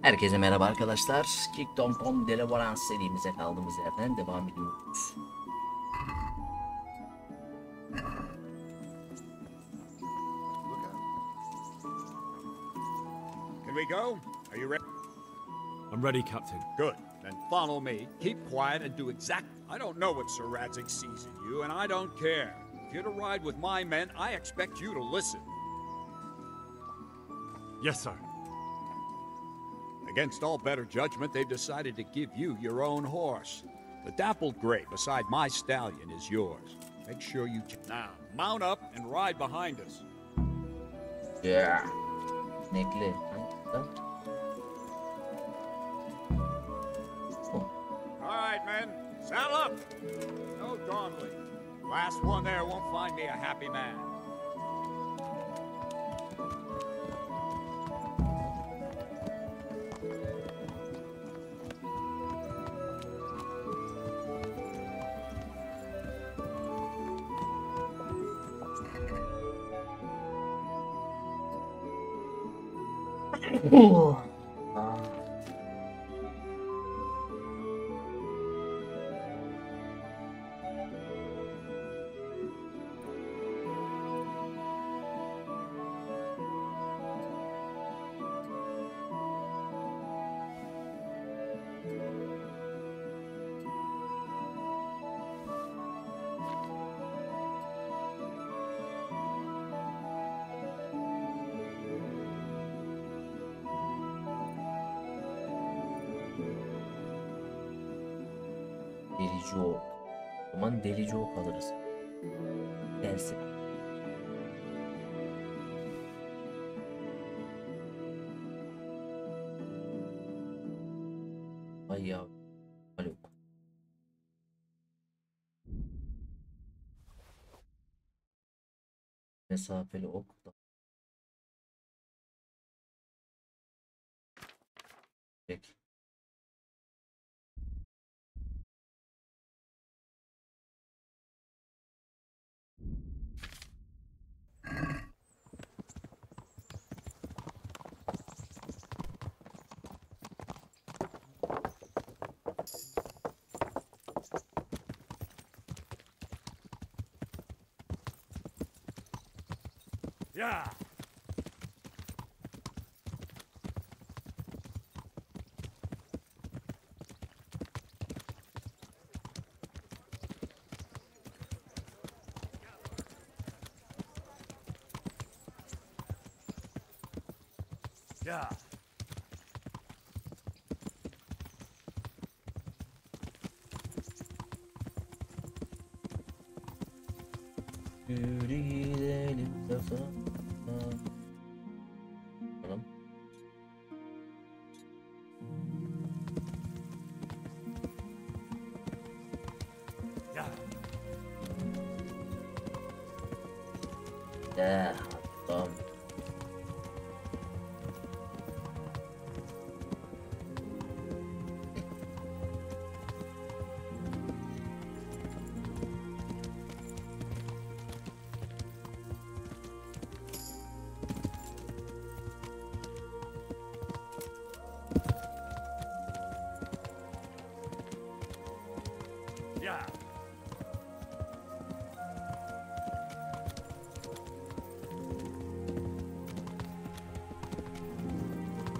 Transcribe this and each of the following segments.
Herkese merhaba arkadaşlar. Kingdom Deliverance serimize kaldığımız yerden devam ediyoruz. Can we go? Are you ready? I'm ready, Captain. Good. Then follow me. Keep quiet and do I don't know what Sir Radzig sees in you, and I don't care. If you're to ride with my men, I expect you to listen. Yes, sir. Against all better judgment, they've decided to give you your own horse. The dappled gray beside my stallion is yours. Make sure you... Now, mount up and ride behind us. Yeah. Nekli. All right, men. Saddle up. No dawdling. Last one there won't find me a happy man. Delici ok. O zaman delici ok alırız. Dersin. Ay ya. Alo. Mesafeli ok da. Peki. Yeah. Yeah. Yürü gidelim safa. Tamam. Yeah. Ya, tamam. Yeah.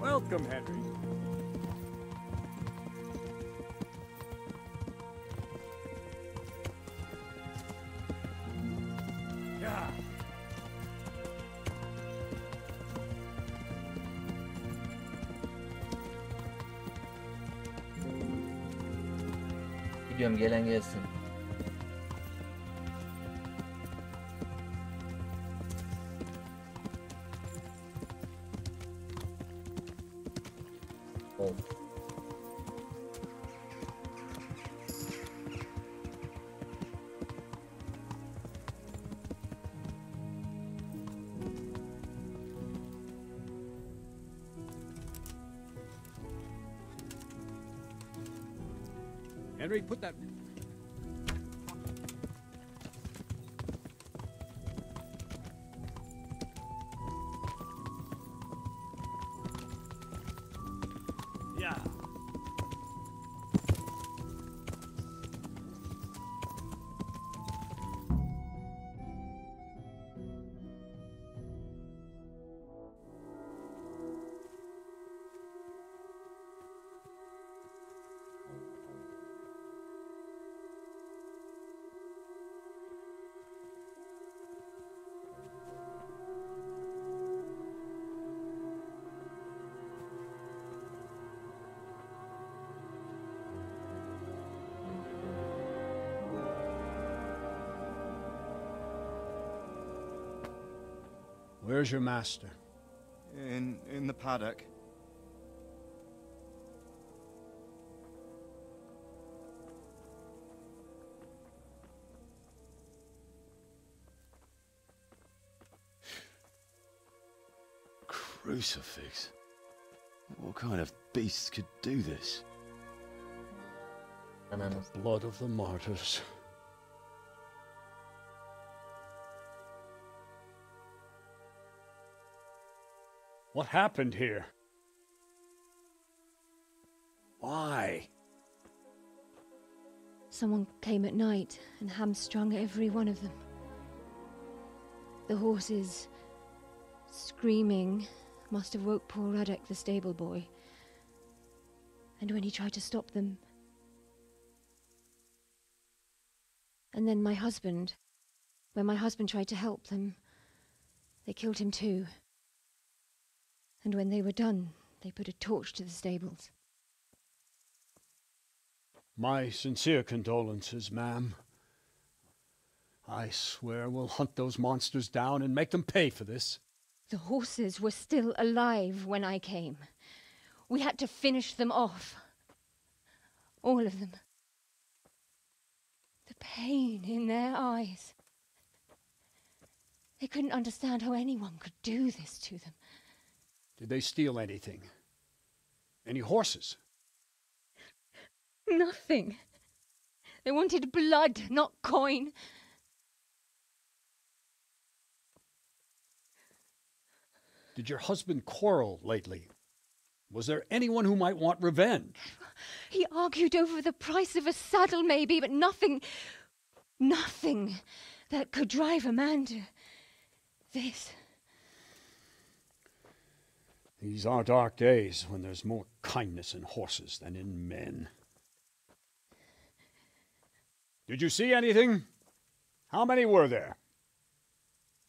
Welcome, Henry. Yeah. Gidiyorum, gelen gelsin. Ol. Henry, put that... Where's your master? In the paddock. Crucifix? What kind of beasts could do this? Ananı. Blood of the martyrs. What happened here? Why? Someone came at night and hamstrung every one of them. The horses, screaming, must have woke poor Radek the stable boy. And when he tried to stop them... And then my husband, when my husband tried to help them, they killed him too. And when they were done, they put a torch to the stables. My sincere condolences, ma'am. I swear we'll hunt those monsters down and make them pay for this. The horses were still alive when I came. We had to finish them off. All of them. The pain in their eyes. They couldn't understand how anyone could do this to them. Did they steal anything? Any horses? Nothing. They wanted blood, not coin. Did your husband quarrel lately? Was there anyone who might want revenge? He argued over the price of a saddle, maybe, but nothing that could drive a man to this. These are dark days when there's more kindness in horses than in men. Did you see anything? How many were there?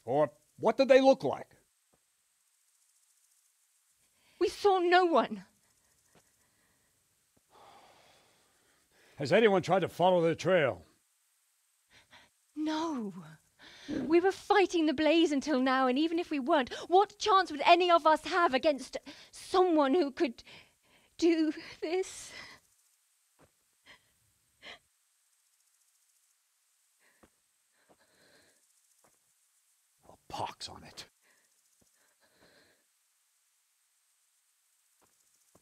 Or what did they look like? We saw no one. Has anyone tried to follow the trail? No. We were fighting the blaze until now, and even if we weren't, what chance would any of us have against someone who could do this? A pox on it.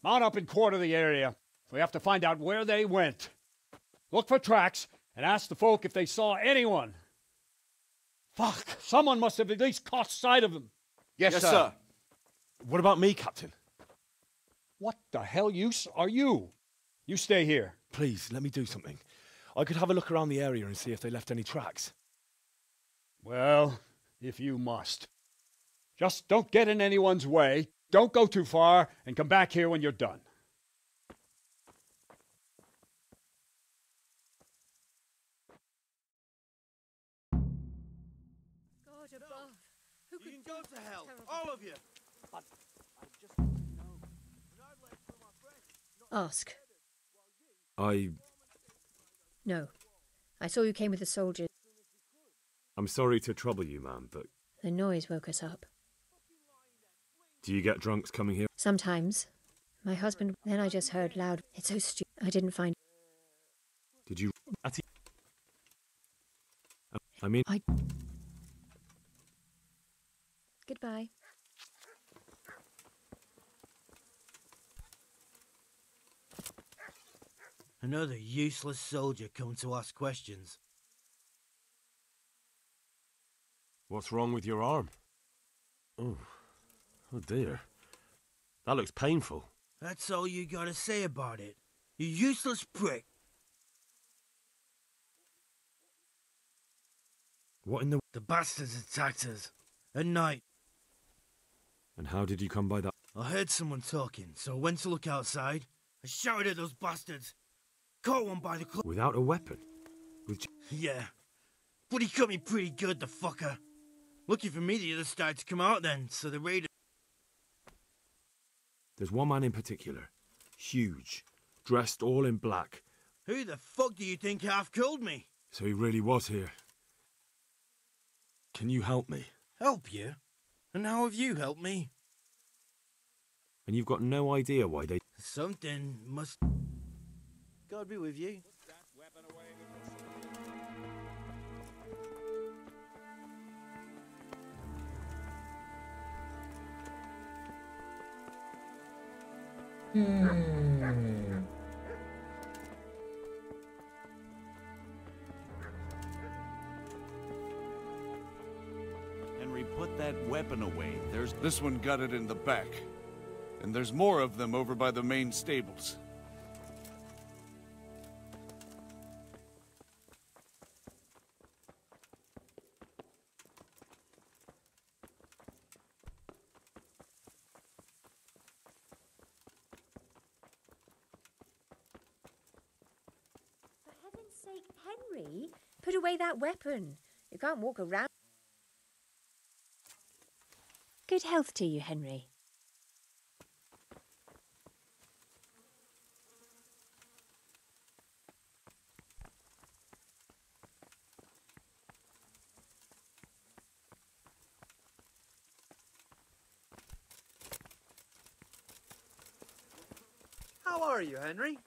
Mount up and quarter the area. We have to find out where they went. Look for tracks and ask the folk if they saw anyone. Fuck! Someone must have at least caught sight of them. Yes, sir. What about me, Captain? What the hell use are you? You stay here. Please, let me do something. I could have a look around the area and see if they left any tracks. Well, if you must. Just don't get in anyone's way, don't go too far, and come back here when you're done. God above. Who could You can go to hell, all of you. Ask. No. I saw you came with the soldiers. I'm sorry to trouble you, ma'am, but... The noise woke us up. Do you get drunks coming here? Sometimes. My husband... Then I just heard loud... It's so stupid. I didn't find... Did you... I mean... Goodbye. Another useless soldier come to ask questions. What's wrong with your arm? Oh dear. That looks painful. That's all you gotta say about it. You useless prick. What in the... The bastards attacked us. At night. And how did you come by that? I heard someone talking, so I went to look outside. I shouted at those bastards. Caught one by the cloak. Without a weapon? Yeah. But he cut me pretty good, the fucker. Lucky for me the others started to come out then, so the raiders... There's one man in particular. Huge. Dressed all in black. Who the fuck do you think half killed me? So he really was here. Can you help me? Help you? And how have you helped me? And you've got no idea why they... Something must... God be with you. Henry, put that weapon away. This one got it in the back. And there's more of them over by the main stables. For heaven's sake, Henry, put away that weapon. You can't walk around. Good health to you, Henry. How are you, Henry?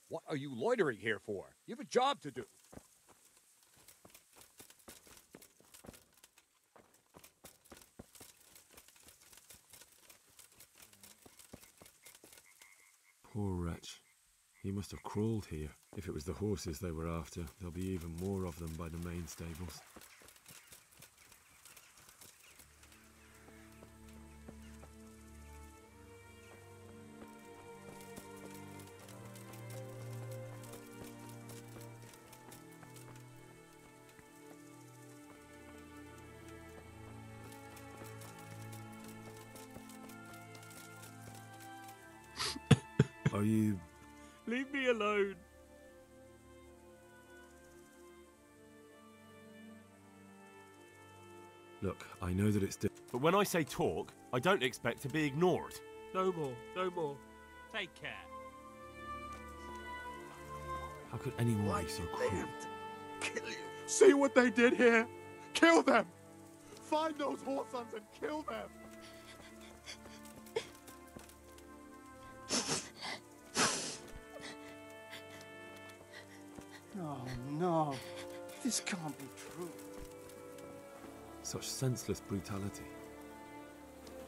What are you loitering here for? You have a job to do. Poor wretch. He must have crawled here. If it was the horses they were after, there'll be even more of them by the main stables. Are you... Leave me alone. Look, I know that it's... But when I say talk, I don't expect to be ignored. No more, no more. Take care. How could anyone be so cruel? Kill you. See what they did here? Kill them! Find those whoresons and kill them! Oh no, this can't be true. Such senseless brutality.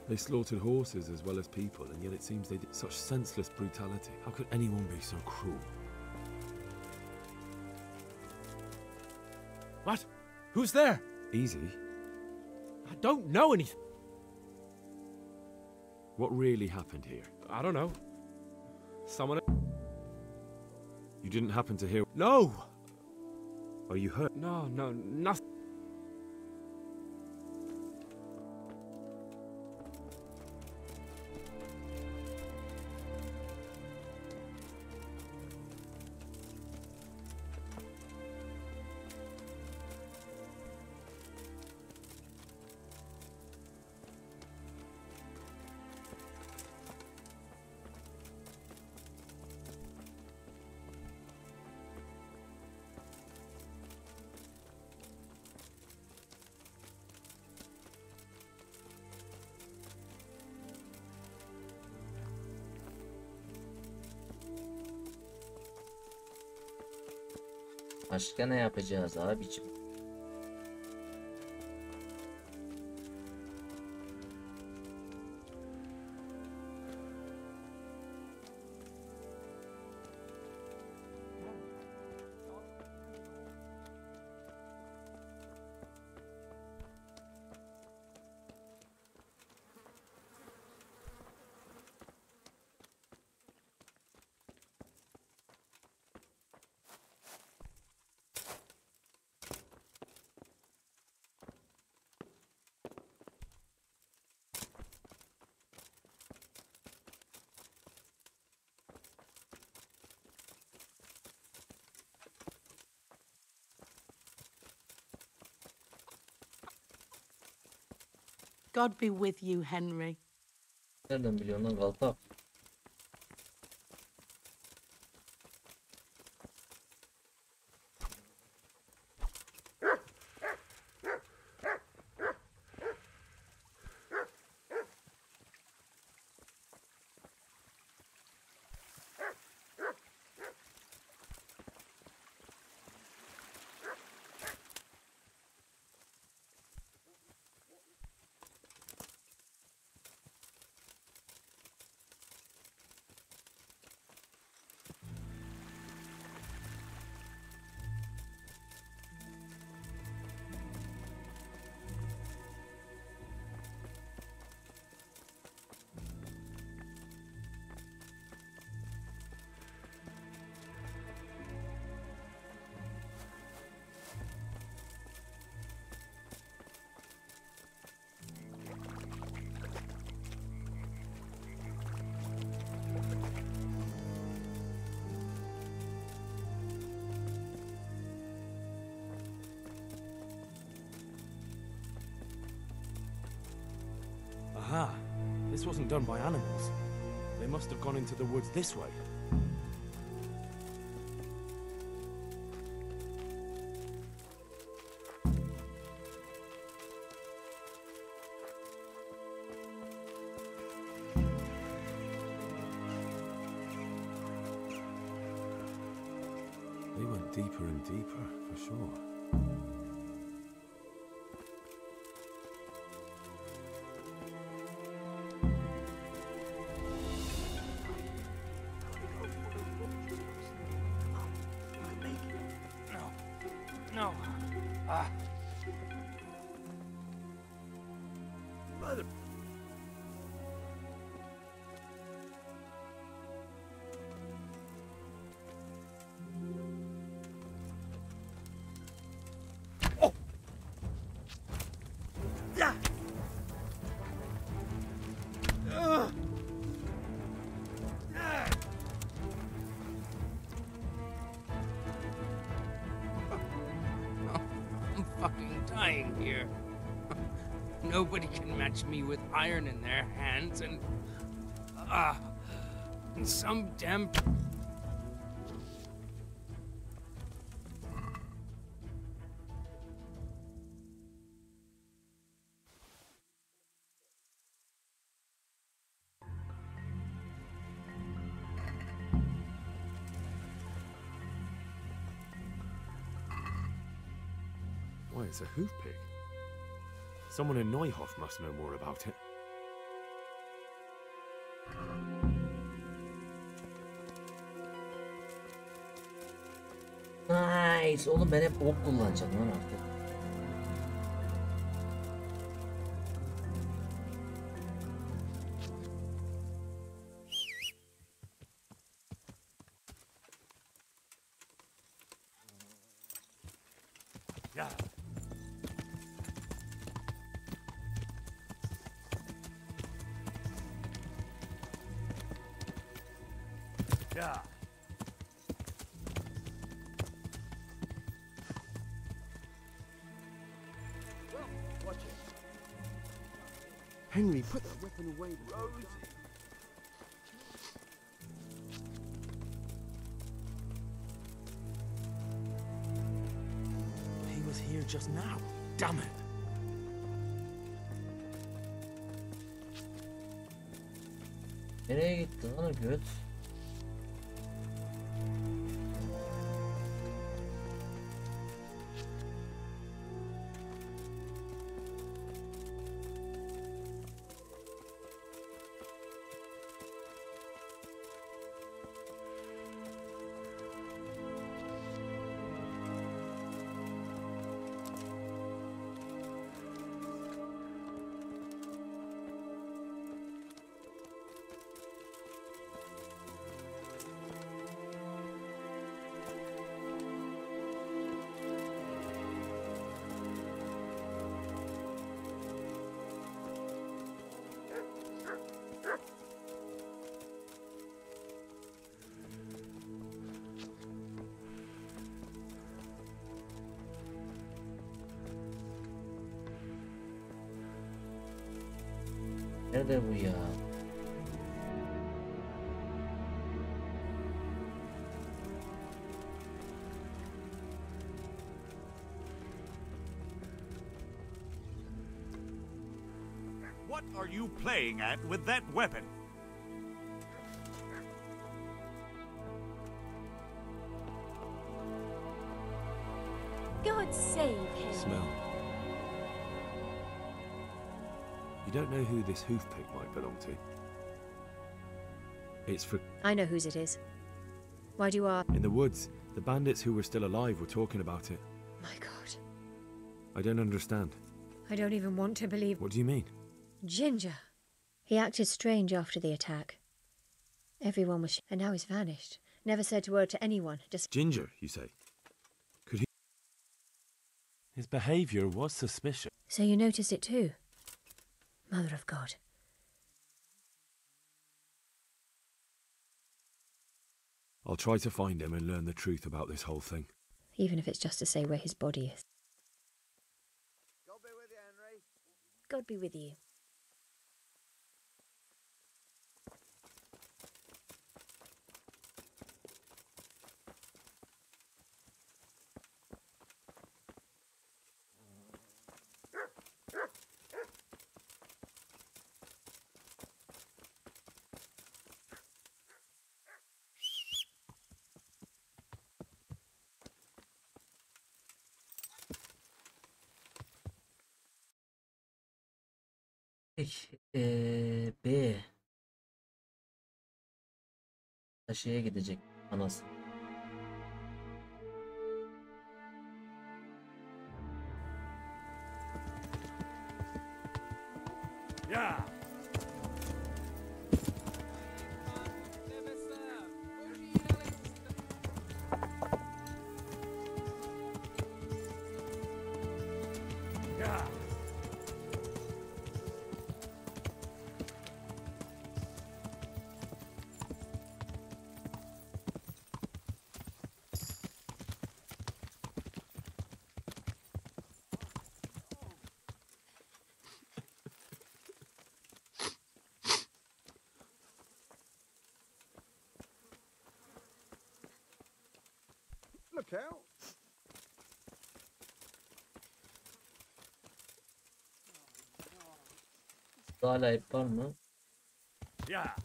They slaughtered horses as well as people, and yet it seems they did such senseless brutality. How could anyone be so cruel? What? Who's there? Easy. I don't know anything. What really happened here? I don't know. Someone... You didn't happen to hear... No! Are you hurt? No, nothing. Başka ne yapacağız abicim? God be with you, Henry. Nereden biliyorsun lan Galta? This wasn't done by animals. They must have gone into the woods this way. They went deeper and deeper, for sure. No. Ah. Mother. Oh. Yeah. Fucking dying here. Nobody can match me with iron in their hands and some damn. Why, it's a hoof pig. Someone in Neuhof must know more about it. Nice. Oğlum ben hep ok kullanacağım lan artık. Yeah. Yeah. Watch it. Henry, put that weapon away, Rose. He was here just now. Damn it. Nereye gitti lan o göt? Nerede bu ya? What are you playing at with that weapon? God save him. Smell. You don't know who this hoof pig might belong to? It's for... I know whose it is. Why do you ask? In the woods, the bandits who were still alive were talking about it. My God. I don't understand. I don't even want to believe. What do you mean? Ginger. He acted strange after the attack. Everyone was... and now he's vanished. Never said a word to anyone. Just... Ginger, you say? Could he... His behaviour was suspicious. So you noticed it too? Mother of God. I'll try to find him and learn the truth about this whole thing. Even if it's just to say where his body is. God be with you, Henry. God be with you. gidecek? B. Şeye gidecek. Anası. Yeah. Yeah. Look out. Hala ip var mı? Yeah.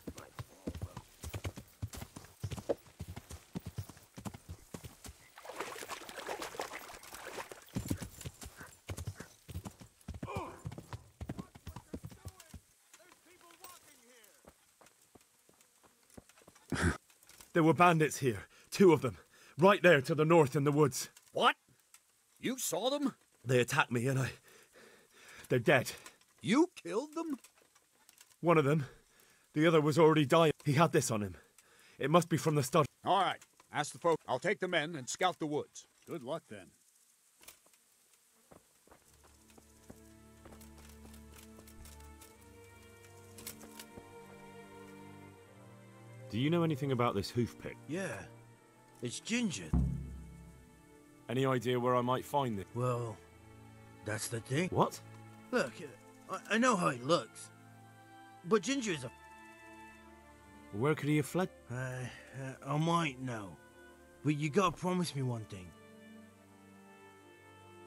There were bandits here, 2 of them, right there to the north in the woods. What? You saw them? They attacked me and they're dead. You killed them? One of them. The other was already dying. He had this on him. It must be from the stud. All right. Ask the folk. I'll take the men and scout the woods. Good luck then. Do you know anything about this hoof pick? Yeah. It's Ginger. Any idea where I might find it? Well, that's the thing. What? Look, I know how he looks. But Ginger is a... Where could he have fled? I might know. But you gotta promise me one thing.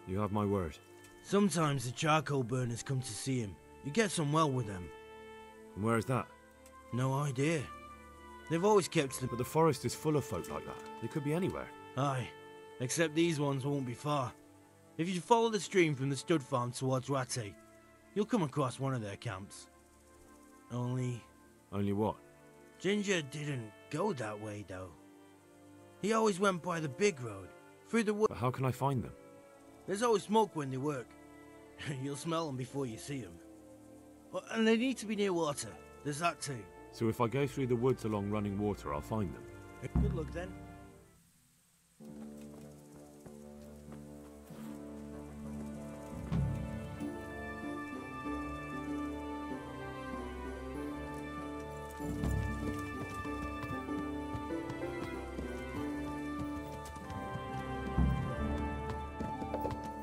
You have my word. Sometimes the charcoal burners come to see him. You get on well with them. And where's that? No idea. They've always kept them. But the forest is full of folk like that. They could be anywhere. Aye. Except these ones won't be far. If you follow the stream from the stud farm towards Ratte, you'll come across one of their camps. Only what? Ginger didn't go that way, though. He always went by the big road, through the wood. But how can I find them? There's always smoke when they work. You'll smell them before you see them. And they need to be near water. There's that too. So if I go through the woods along running water, I'll find them. Good luck then.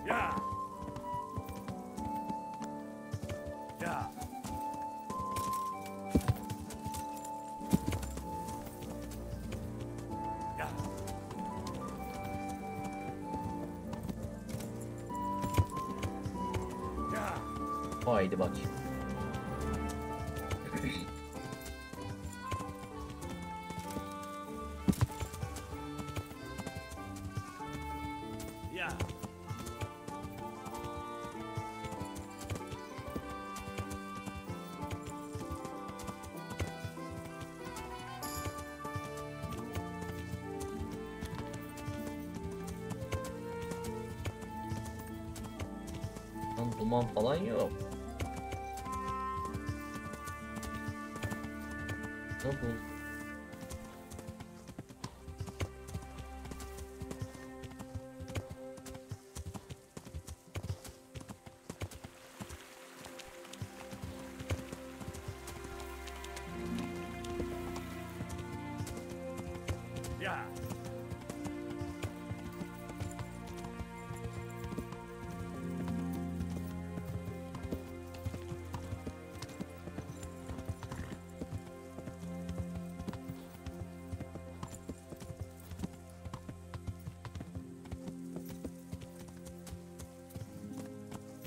Yeah. Yeah. Yeah. Yeah. Haydi bak. Yeah. Lan duman falan yok. Ne bu? Yeah.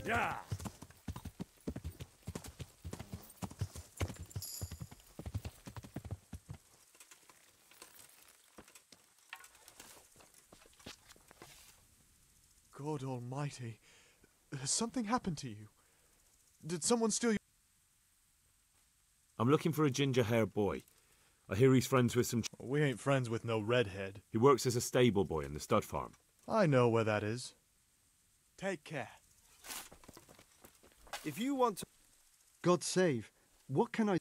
Yeah. God Almighty. Has something happened to you? Did someone steal you? I'm looking for a ginger-haired boy. I hear he's friends with some... We ain't friends with no redhead. He works as a stable boy in the stud farm. I know where that is. Take care. If you want to... God save. What can I...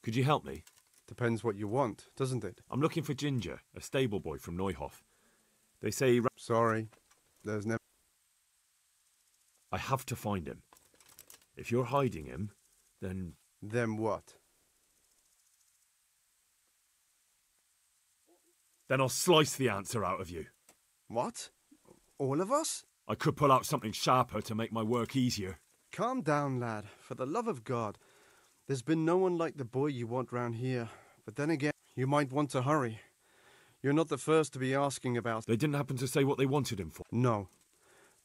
Could you help me? Depends what you want, doesn't it? I'm looking for Ginger, a stable boy from Neuhof. They say he... Sorry. There's never... I have to find him. If you're hiding him, then... Then what? Then I'll slice the answer out of you. What? All of us? I could pull out something sharper to make my work easier. Calm down, lad. For the love of God. There's been no one like the boy you want round here. But then again, you might want to hurry. You're not the first to be asking about... They didn't happen to say what they wanted him for? No.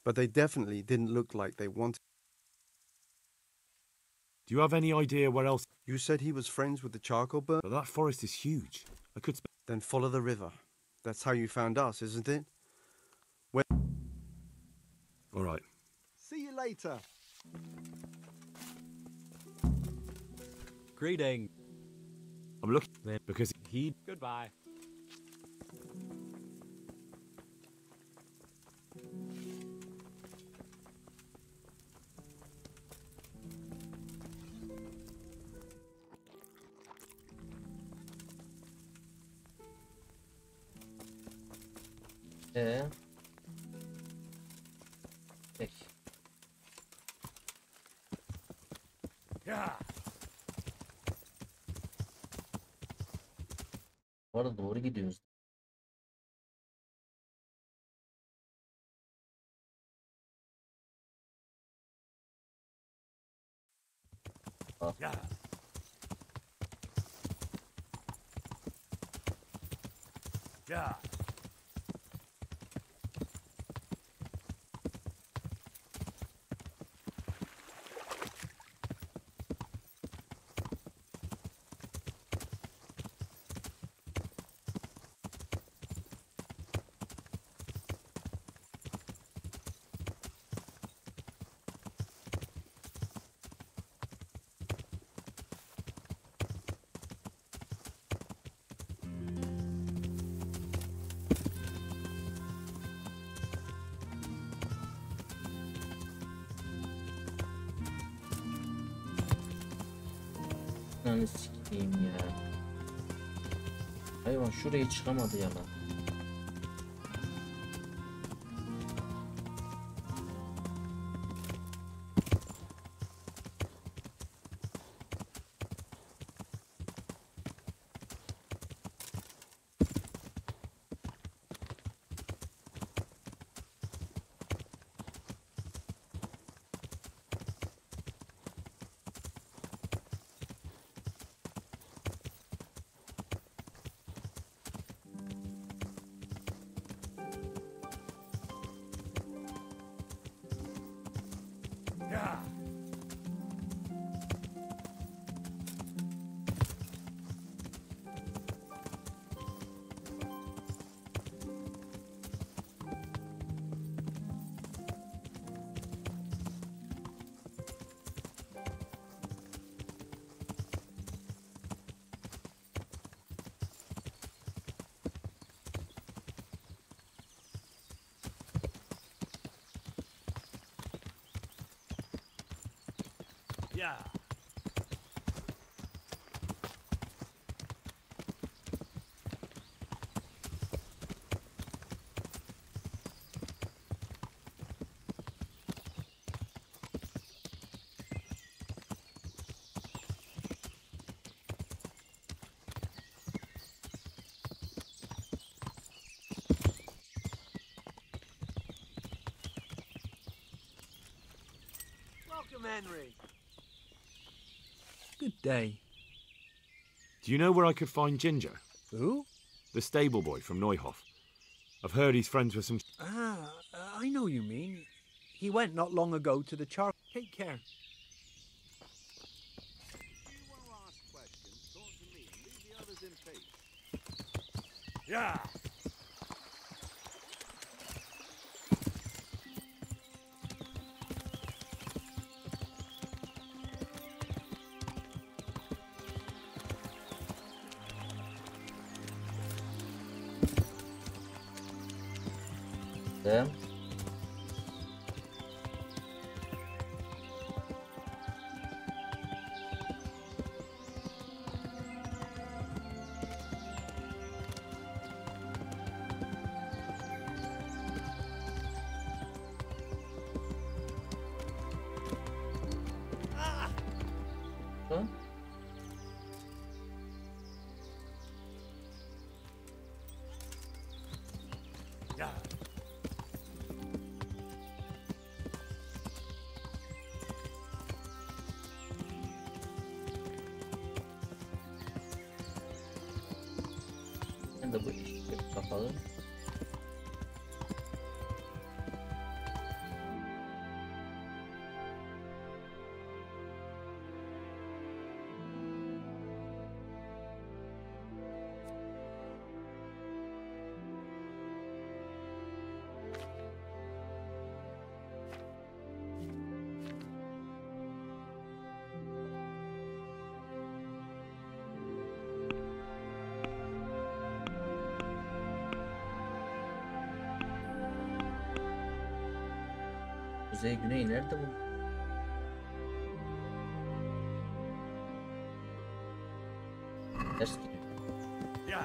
But they definitely didn't look like they wanted... Do you have any idea where else... You said he was friends with the charcoal burn? But that forest is huge. I could... Then follow the river. That's how you found us, isn't it? All right. See you later. Greeting. I'm looking because he... Goodbye. Peki. Ya. Bu arada doğru gidiyoruz. Ya. Ya. Lan sikeyim ya. Hayvan şuraya çıkamadı ya lan. Ya. Ya. Welcome, Henry. Good day. Do you know where I could find Ginger? Who? The stable boy from Neuhof. I've heard he's friends with some... I know you mean. He went not long ago to the char... Take care. Ya. Değil. Hı? Yeah. Ben de bu işi kapalı. Kuzey güney nerede bu? Ters gidiyor. Yeah.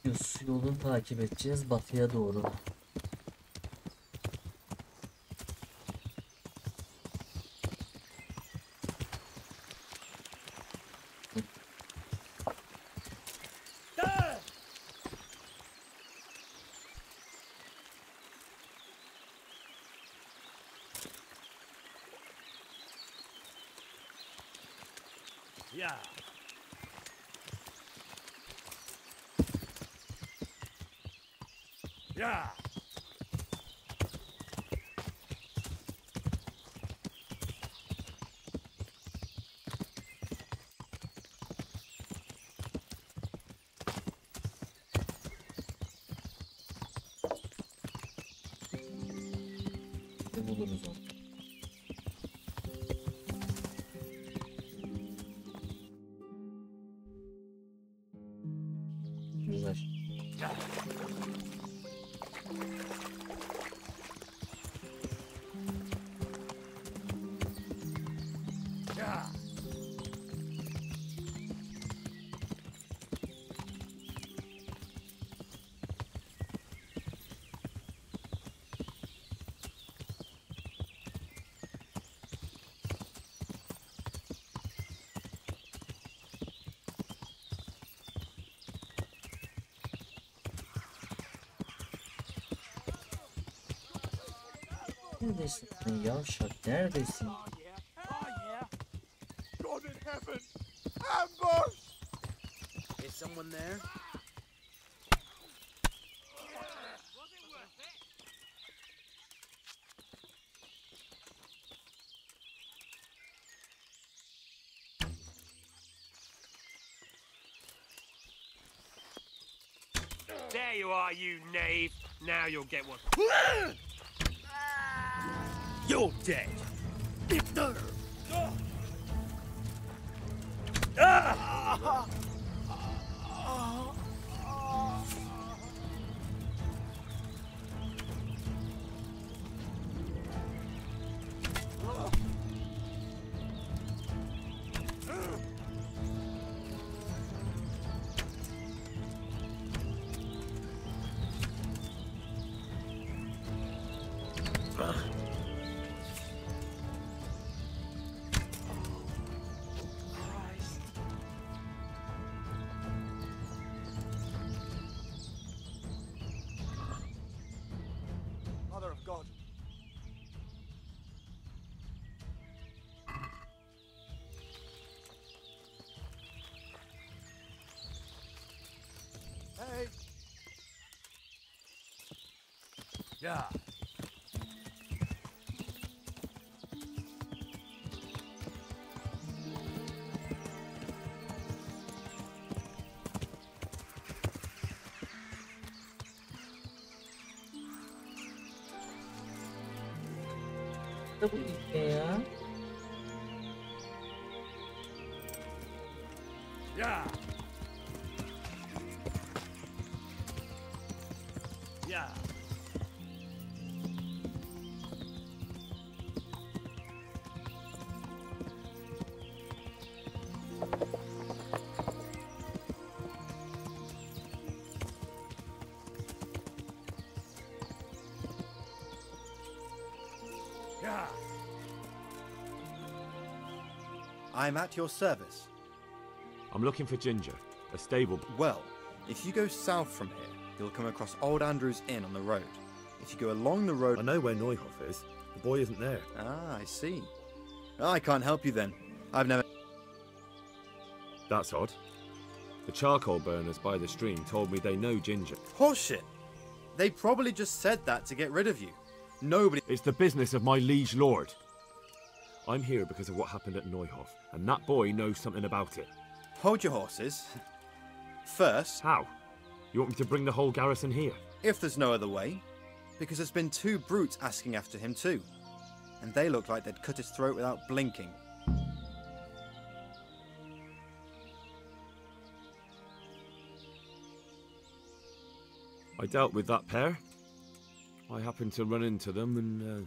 Düz yolunu takip edeceğiz batıya doğru. Yeah. Yeah. Buluruz onu. Güzel. Yeah. Neredesin sen yavşak? Neredesin? Oh yeah. God in heaven! Ambush! Is someone there? There you are, you knave. Now you'll get what. You're dead. Yeah. Bu ilke ya. Yeah. Yeah. Yeah. I'm at your service. I'm looking for Ginger, a stable. Well, if you go south from here, you'll come across Old Andrew's Inn on the road. If you go along the road... I know where Neuhoff is. The boy isn't there. Ah, I see. I can't help you then. I've never... That's odd. The charcoal burners by the stream told me they know Ginger. Horseshit! They probably just said that to get rid of you. Nobody... It's the business of my liege lord. I'm here because of what happened at Neuhoff, and that boy knows something about it. Hold your horses. First... How? You want me to bring the whole garrison here? If there's no other way. Because there's been 2 brutes asking after him too. And they look like they'd cut his throat without blinking. I dealt with that pair. I happened to run into them and,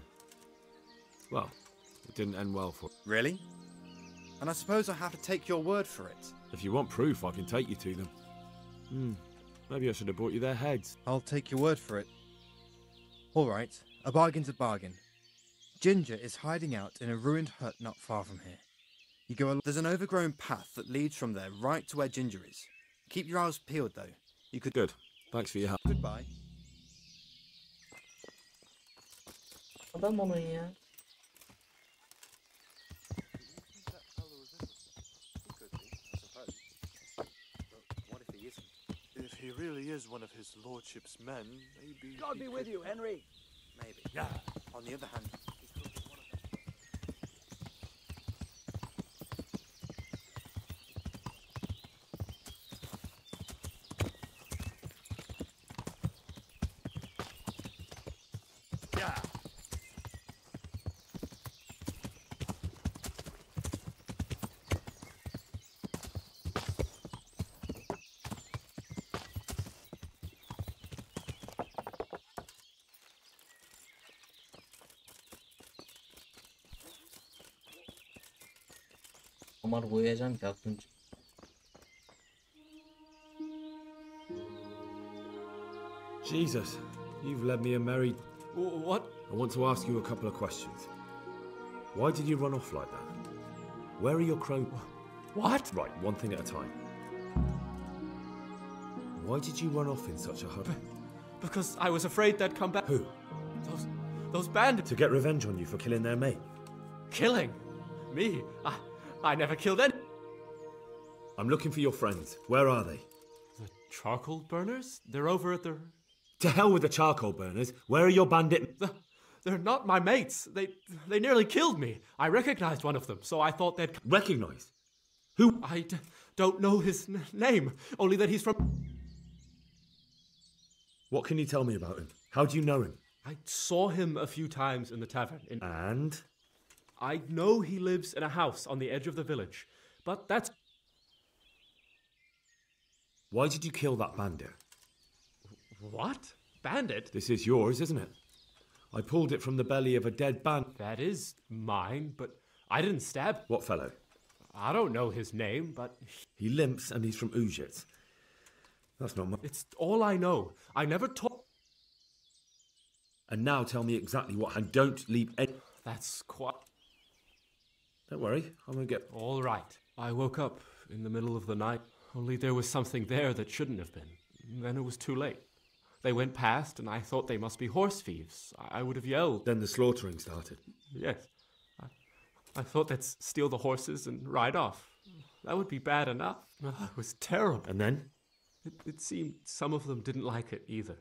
well, it didn't end well for... Really? And I suppose I have to take your word for it. If you want proof, I can take you to them. Maybe I should have brought you their heads. I'll take your word for it. All right, a bargain's a bargain. Ginger is hiding out in a ruined hut not far from here. You go along... There's an overgrown path that leads from there right to where Ginger is. Keep your eyes peeled, though. You could... Good. Thanks for your help. Goodbye. Adam onun ya. If he really is one of his lordship's men, maybe... God be with you, Henry. Maybe. Yeah. On the other hand, he's got one of them. Yeah. Omar koyacağım ki aklınca. Jesus, you've led me a merry... What? I want to ask you a couple of questions. Why did you run off like that? Where are your crone... What? Right, one thing at a time. Why did you run off in such a hurry? Because I was afraid they'd come back. Who? Those bandits. To get revenge on you for killing their mate? Killing? Me? I never killed any... I'm looking for your friends. Where are they? The charcoal burners? They're over at the... To hell with the charcoal burners. Where are your bandit... They're not my mates. They nearly killed me. I recognized one of them, so I thought they'd... Recognized? Who? I don't know his name, only that he's from... What can you tell me about him? How do you know him? I saw him a few times in the tavern. And? I know he lives in a house on the edge of the village, but that's... Why did you kill that bandit? What? Bandit? This is yours, isn't it? I pulled it from the belly of a dead bandit. That is mine, but I didn't stab... What fellow? I don't know his name, but... He limps and he's from Uzhitz. That's not much. It's all I know. I never told... And now tell me exactly what, and don't leave any... That's quite... Don't worry, I'm gonna get... All right. I woke up in the middle of the night, only there was something there that shouldn't have been. Then it was too late. They went past, and I thought they must be horse thieves. I would have yelled. Then the slaughtering started. Yes. I thought they'd steal the horses and ride off. That would be bad enough. It was terrible. And then? It seemed some of them didn't like it either.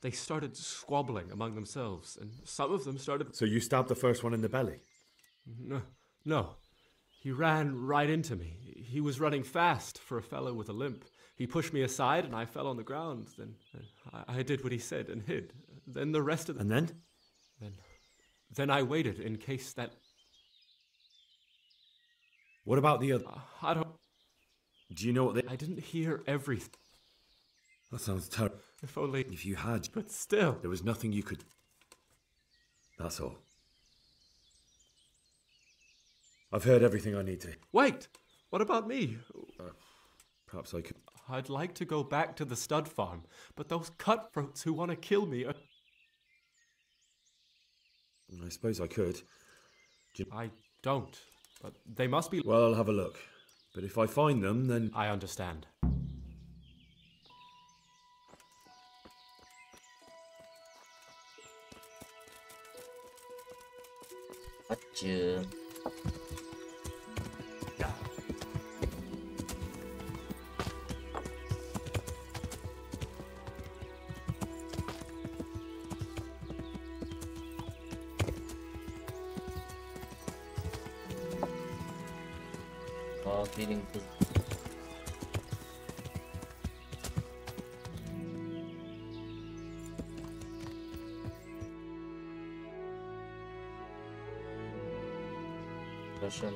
They started squabbling among themselves, and some of them started... So you stabbed the first one in the belly? No. He ran right into me. He was running fast for a fellow with a limp. He pushed me aside and I fell on the ground. Then I did what he said and hid. Then the rest of the... And then? Then I waited in case that... What about the other? I don't... Do you know what they... I didn't hear everything. That sounds terrible. If only... If you had... But still... There was nothing you could... That's all. I've heard everything I need to. Wait! What about me? Perhaps I could... I'd like to go back to the stud farm, but those cutthroats who want to kill me are... I suppose I could. I don't, but they must be... Well, I'll have a look. But if I find them, then... I understand. Açı. Aferin kız. Başına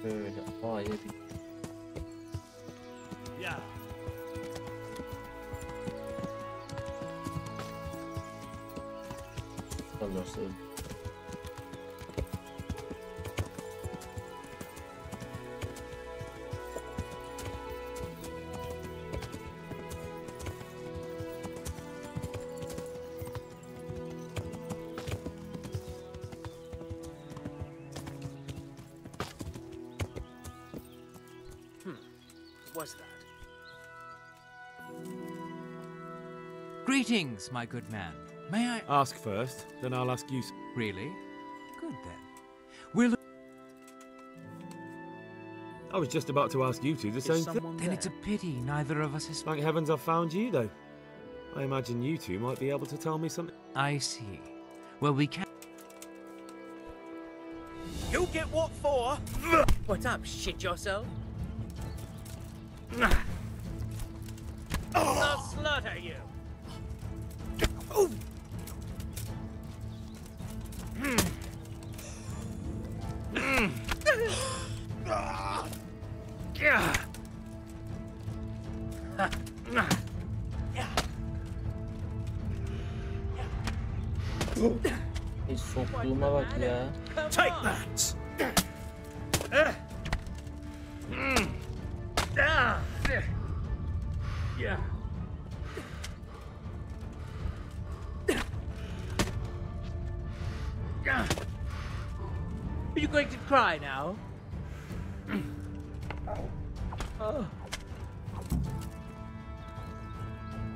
böyle A'ya bir... Ya. Kalırsa öyle. Was that? Greetings, my good man. May I ask first, then I'll ask you. Really? Good then. We'll... I was just about to ask you two the same thing. Then it's a pity neither of us is... Thank heavens I've found you, though. I imagine you two might be able to tell me something. I see. Well, we can... You get what for? What's up, shit yourself? I'll slaughter you. Soktuğuma bak ya. Take that. Yeah. Are you going to cry now? Oh.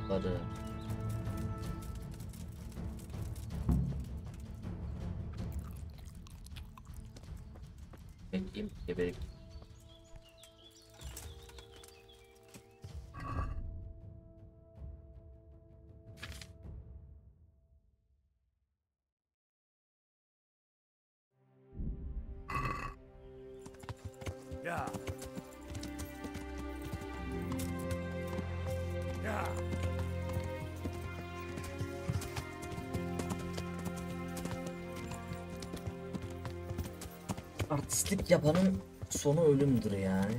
Hadi. Bekleyeyim, geberik. Yeah. Yeah. Artistlik yapanın sonu ölümdür yani.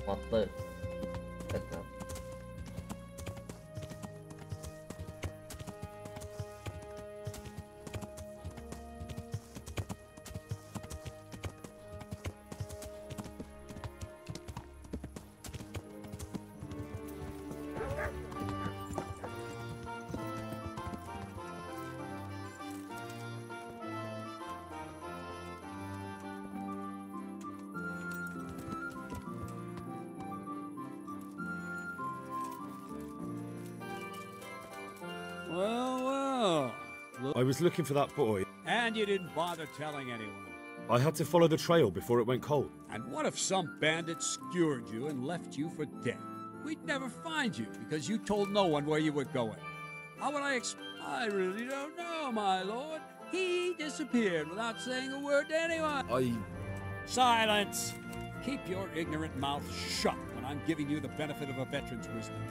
Atla. Bir dakika. Well. I was looking for that boy. And you didn't bother telling anyone. I had to follow the trail before it went cold. And what if some bandit skewered you and left you for dead? We'd never find you because you told no one where you were going. How would I really don't know, my lord. He disappeared without saying a word to anyone. Silence! Keep your ignorant mouth shut when I'm giving you the benefit of a veteran's wisdom.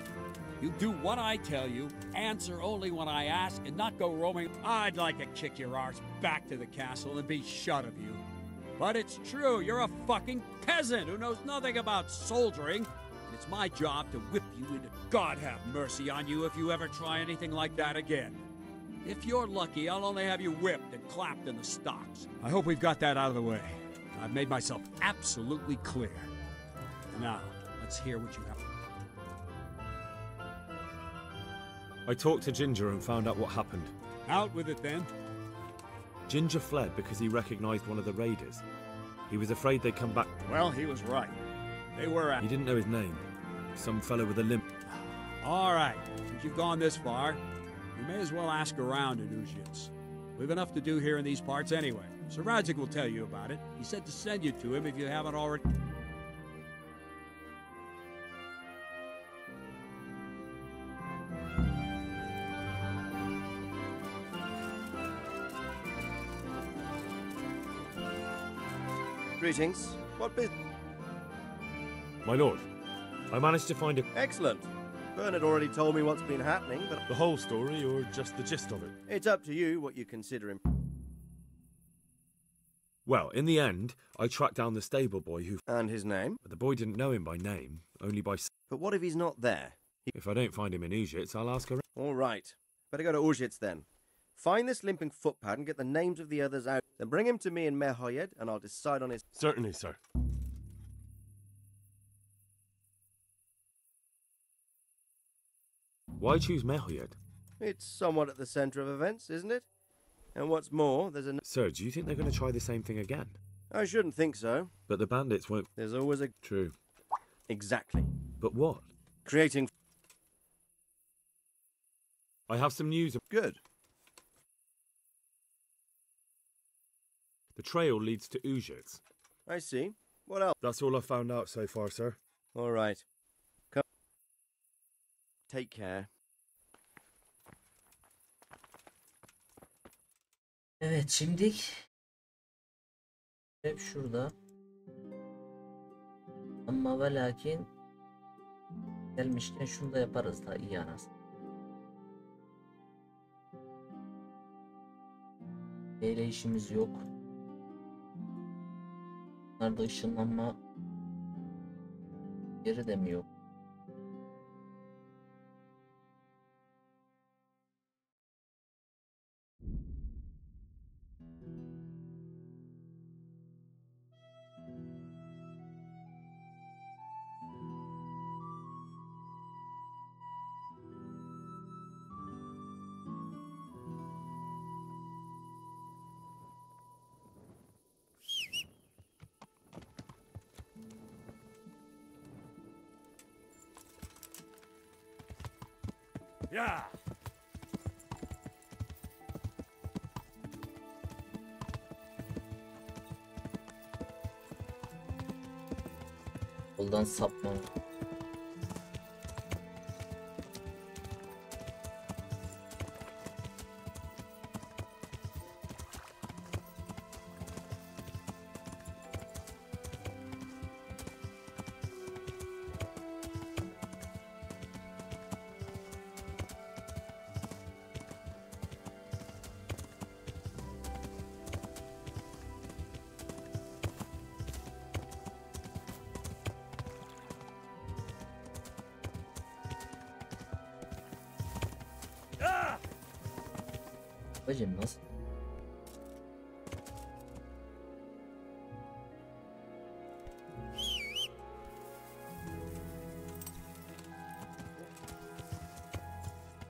You do what I tell you, answer only when I ask, and not go roaming. I'd like to kick your arse back to the castle and be shut of you. But it's true, you're a fucking peasant who knows nothing about soldiering, and it's my job to whip you into... God have mercy on you if you ever try anything like that again. If you're lucky, I'll only have you whipped and clapped in the stocks. I hope we've got that out of the way. I've made myself absolutely clear. Now, let's hear what you have. I talked to Ginger and found out what happened. Out with it then. Ginger fled because he recognized one of the raiders. He was afraid they'd come back. Well, he was right. They were He didn't know his name. Some fellow with a limp. All right, since you've gone this far, you may as well ask around in Uzhitz. We've enough to do here in these parts anyway. Sir Radzik will tell you about it. He said to send you to him if you haven't already. Greetings. What business? My lord, I managed to find a... Excellent. Bernard already told me what's been happening, but... The whole story, or just the gist of it? It's up to you what you consider him. Well, in the end, I tracked down the stable boy who... And his name? But the boy didn't know him by name, only by... But what if he's not there? If I don't find him in Uzhitz, I'll ask her... All right. Better go to Uzhitz then. Find this limping footpad and get the names of the others out. Then bring him to me in Mehoyed, and I'll decide on his... Certainly, sir. Why choose Mehoyed? It's somewhat at the centre of events, isn't it? And what's more, there's a... Sir, do you think they're going to try the same thing again? I shouldn't think so. But the bandits won't... There's always a... True. Exactly. But what? Creating... I have some news. Good. The trail leads to Uzhitz. I see. What else? That's all I've found out so far, sir. All right. Come. Take care. Evet, şimdilik hep şurada. Ama ve lakin gelmişken şunu da yaparız da iyi anasını. Böyle işimiz yok. Bunlarda ışınlanma yeri de mi yok? Yeah. Yoldan sapma. Bacım nasıl?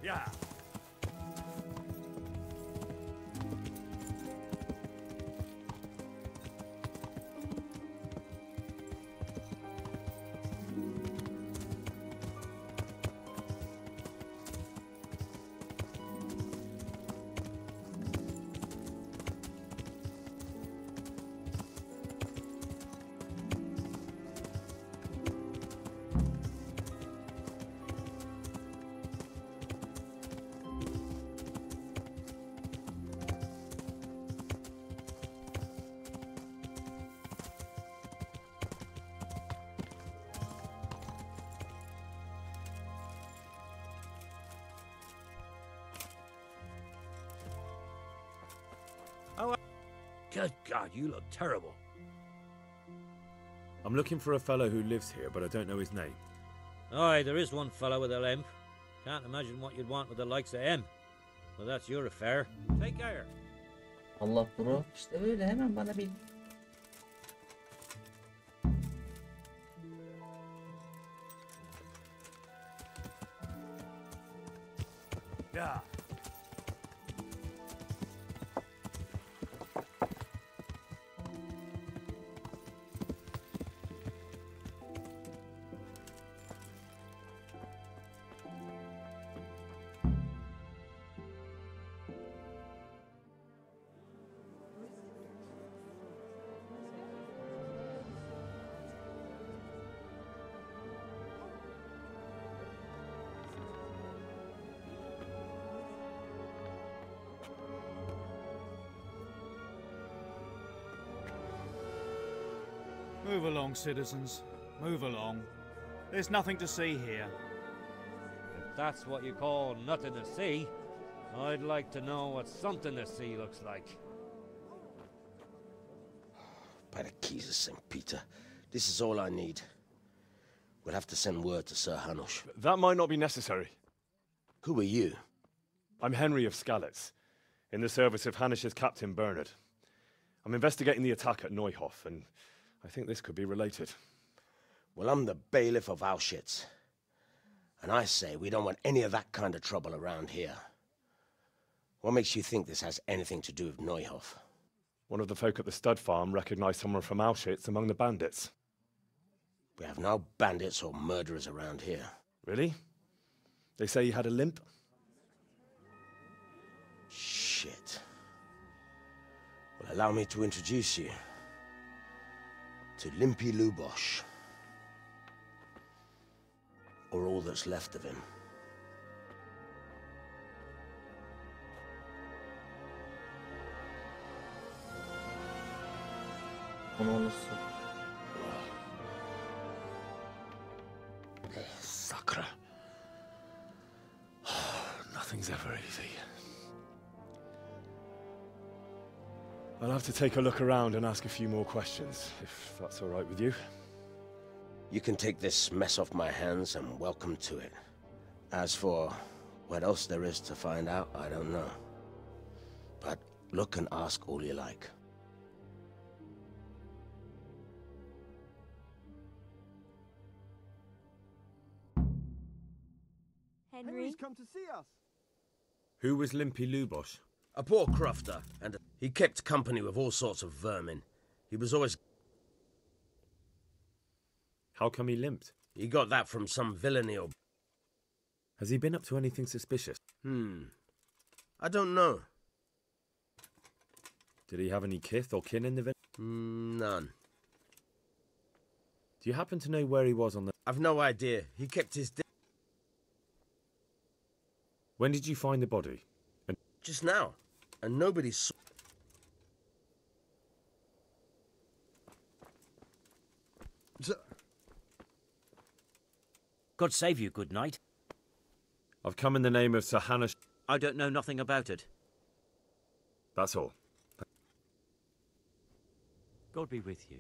Yeah. Good God, you look terrible. I'm looking for a fellow who lives here, but I don't know his name. Aye, there is one fellow with a limp. Can't imagine what you'd want with the likes of him. Well, that's your affair. Take care. Allah bro. İşte öyle hemen bana bir... Yeah. Move along, citizens. Move along. There's nothing to see here. If that's what you call nothing to see, I'd like to know what something to see looks like. By the keys of St. Peter, this is all I need. We'll have to send word to Sir Hanush. That might not be necessary. Who are you? I'm Henry of Skalitz, in the service of Hanush's Captain Bernard. I'm investigating the attack at Neuhof, and I think this could be related. Well, I'm the bailiff of Auschwitz. And I say we don't want any of that kind of trouble around here. What makes you think this has anything to do with Neuhof? One of the folk at the stud farm recognized someone from Auschwitz among the bandits. We have no bandits or murderers around here. Really? They say he had a limp? Shit. Well, allow me to introduce you to Limpy Lubosh. Or all that's left of him. Sacre. Nothing's ever easy. I'll have to take a look around and ask a few more questions, if that's all right with you. You can take this mess off my hands and welcome to it. As for what else there is to find out, I don't know. But look and ask all you like. Henry's come to see us. Who was Limpy Lubosh? A poor crofter, and he kept company with all sorts of vermin. He was always... How come he limped? He got that from some villainy or... Has he been up to anything suspicious? I don't know. Did he have any kith or kin in the village? None. Do you happen to know where he was on the... I've no idea. He kept his... When did you find the body? And... Just now. And nobody saw... God save you, good knight. I've come in the name of Sir Hanush. I don't know nothing about it. That's all. God be with you.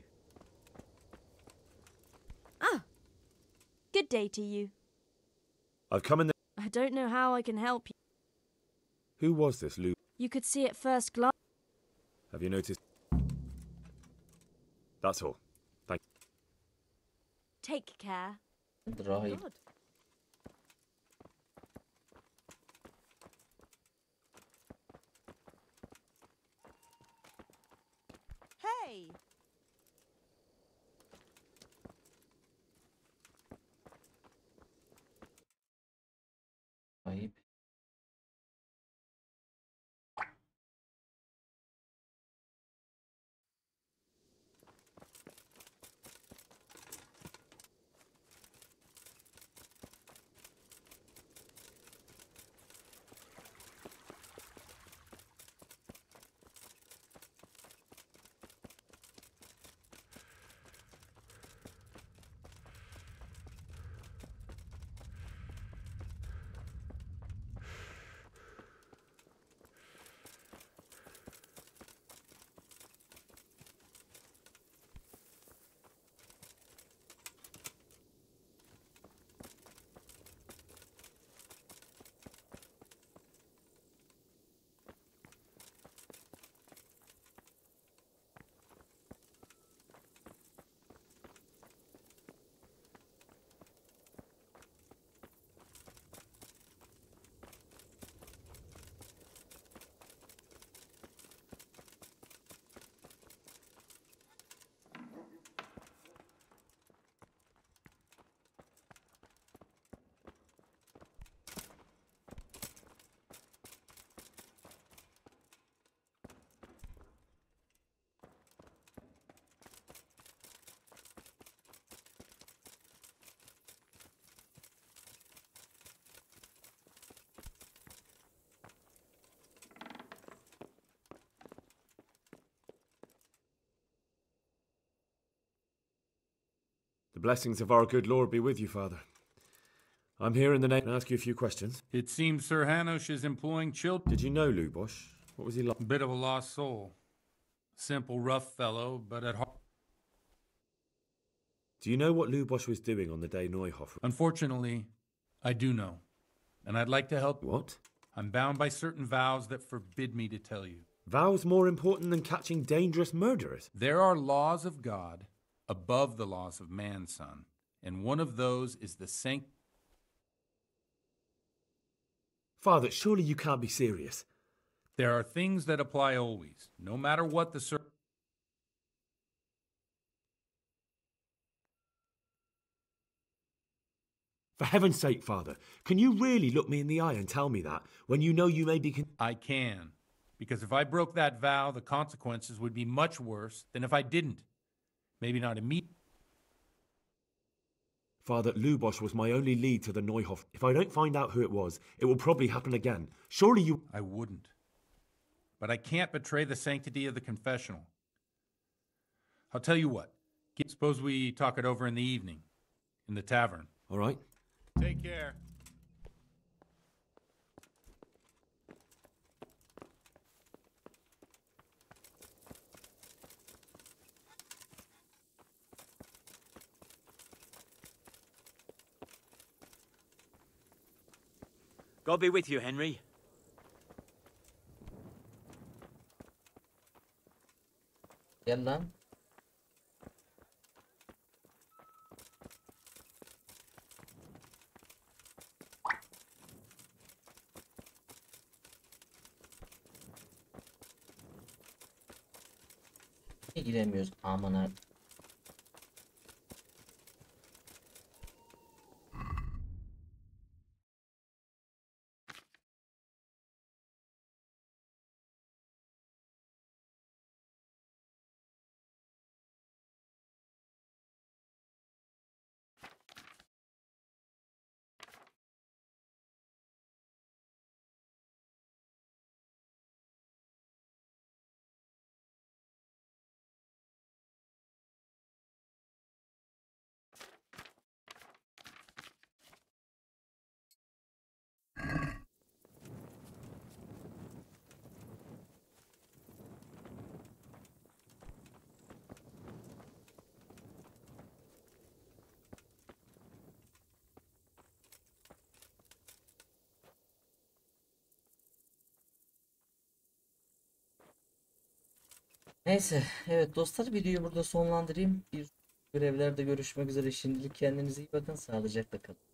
Ah! Good day to you. I've come in the... I don't know how I can help you. Who was this, Lou? You could see at first glance. Have you noticed? That's all. Thank you. Take care. Right. God. Hey! Ayıp. blessings of our good Lord be with you, Father. I'm here in the name to ask you a few questions. It seems Sir Hanush is employing children. Did you know Lubosh? What was he like? Bit of a lost soul. Simple, rough fellow, but at heart. Do you know what Lubosh was doing on the day Neuhoff? Unfortunately, I do know. And I'd like to help. What? I'm bound by certain vows that forbid me to tell you. Vows more important than catching dangerous murderers? There are laws of God above the laws of man, son. And one of those is the sanctity. Father, surely you can't be serious. There are things that apply always, no matter what the For heaven's sake, Father, can you really look me in the eye and tell me that when you know you may be... I can, because if I broke that vow, the consequences would be much worse than if I didn't. Maybe not immediately. Father, Lubosh was my only lead to the Neuhoff. If I don't find out who it was, it will probably happen again. Surely you... I wouldn't. But I can't betray the sanctity of the confessional. I'll tell you what. Suppose we talk it over in the evening, in the tavern. All right. Take care. God be with you, Henry. Gel lan. Niye giremiyoruz? Aman abi. Neyse, evet dostlar, videoyu burada sonlandırayım. Bir görevlerde görüşmek üzere. Şimdilik kendinize iyi bakın. Sağlıcakla kalın.